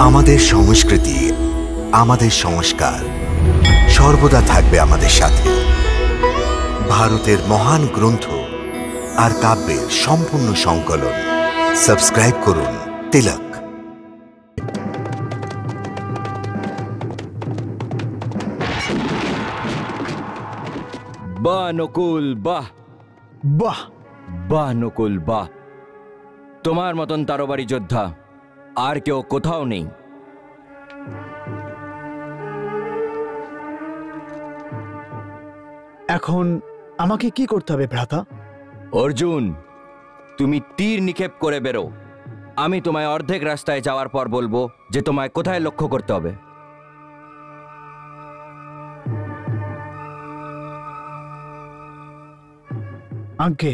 আমাদের সংস্কৃতি, আমাদের সংস্কার সর্বদা থাকবে আমাদের সাথে। ভারতের মহান গ্রন্থ আর কাব্যের সম্পূর্ণ সংকলন। সাবস্ক্রাইব করুন তিলক। বাহ নকুল বাহ, বাহ বাহ নকুল বাহ। তোমার মতন তারবারি যোদ্ধা আর কেউ কোথাও নেই। এখন আমাকে কি করতে হবে ভ্রাতা? অর্জুন, তুমি তীর নিক্ষেপ করে বেরো। আমি তোমায় অর্ধেক রাস্তায় যাওয়ার পর বলবো যে তোমায় কোথায় লক্ষ্য করতে হবে। আজ্ঞে।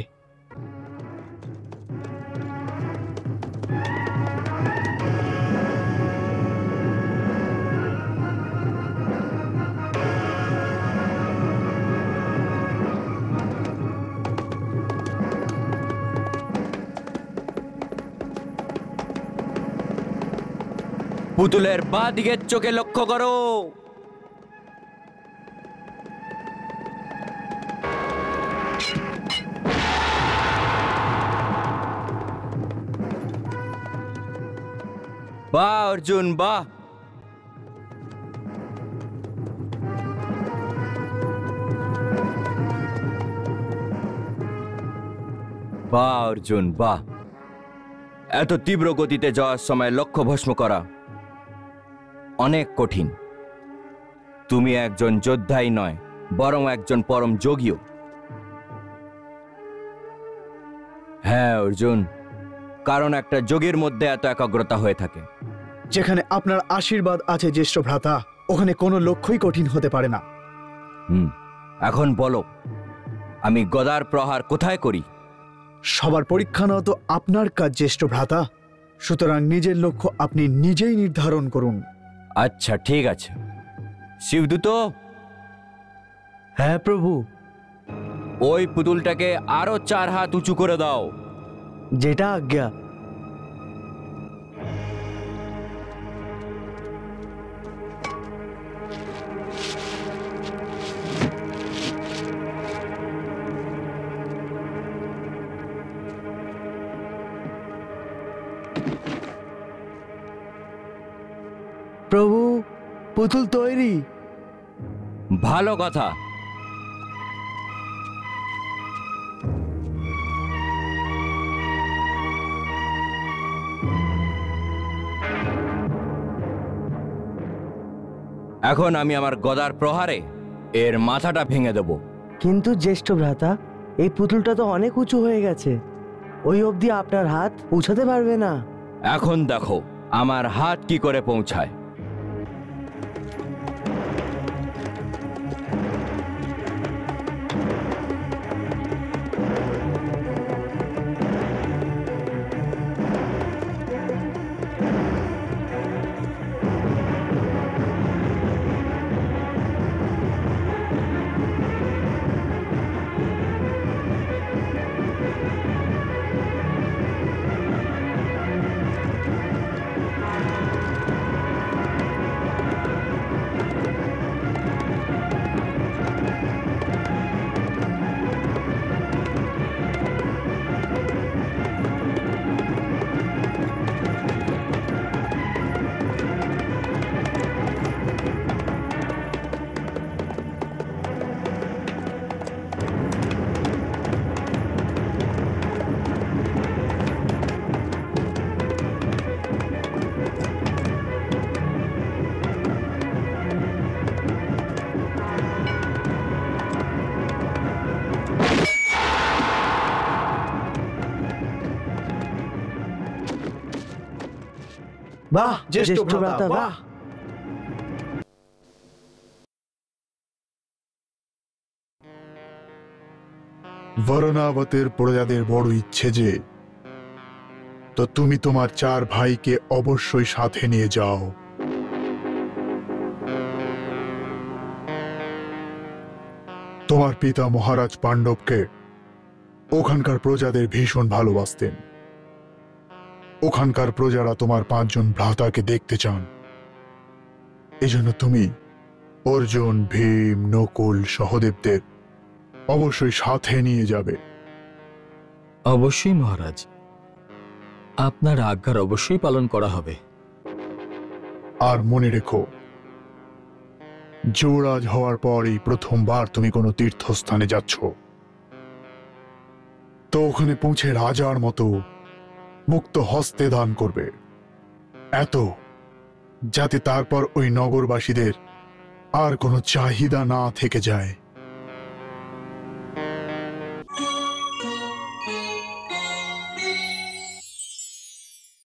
পুতুলের বাঁ দিকের চোখে লক্ষ্য করো। বাহ অর্জুন বাহ। বাহ অর্জুন বাহ। এত তীব্র গতিতে যাওয়ার সময় লক্ষ্য ভস্ম করা অনেক কঠিন। তুমি একজন যোদ্ধাই নয়, বরং একজন পরম যোগীও। হ্যাঁ অর্জুন, কারণ একটা যোগীর মধ্যে এত একাগ্রতা হয়ে থাকে। যেখানে আপনার আশীর্বাদ আছে জ্যেষ্ঠ ভ্রাতা, ওখানে কোনো লক্ষ্যই কঠিন হতে পারে না। এখন বলো, আমি গদার প্রহার কোথায় করি? সবার পরীক্ষা নেওয়া তো আপনার কাজ জ্যেষ্ঠ ভ্রাতা, সুতরাং নিজের লক্ষ্য আপনি নিজেই নির্ধারণ করুন। আচ্ছা ঠিক আছে। শিবদূত। হ্যাঁ প্রভু। ওই পুতুলটাকে আরো 4 হাত উঁচু করে দাও। যেটা আজ্ঞা। প্রভু, পুতুল তৈরি। ভালো কথা। এখন আমি আমার গদার প্রহারে এর মাথাটা ভেঙে দেব। কিন্তু জ্যেষ্ঠ ভ্রাতা, এই পুতুলটা তো অনেক উঁচু হয়ে গেছে, ওই অবধি আপনার হাত পৌঁছাতে পারবে না। এখন দেখো আমার হাত কি করে পৌঁছায়। বাহ জ্যেষ্ঠ ভ্রাতা বাহ। বরণাবতের প্রজাদের বড় ইচ্ছে যে, তো তুমি তোমার 4 ভাইকে অবশ্যই সাথে নিয়ে যাও। তোমার পিতা মহারাজ পাণ্ডবকে ওখানকার প্রজাদের ভীষণ ভালোবাসতেন। ওখানকার প্রজারা তোমার 5 জন ভ্রাতাকে দেখতে চান। এজন্য তুমি অর্জুন, ভীম, নকুল, সহদেবদের অবশ্যই সাথে নিয়ে যাবে। অবশ্যই মহারাজ, আপনার আজ্ঞার অবশ্যই পালন করা হবে। আর মনে রেখো, যুবরাজ হওয়ার পর এই প্রথমবার তুমি কোনো তীর্থস্থানে যাচ্ছ, তো ওখানে পৌঁছে রাজার মতো মুক্ত হস্তে দান করবে, এত যাতে তারপর ওই নগরবাসীদের আর কোনো চাহিদা না থেকে যায়।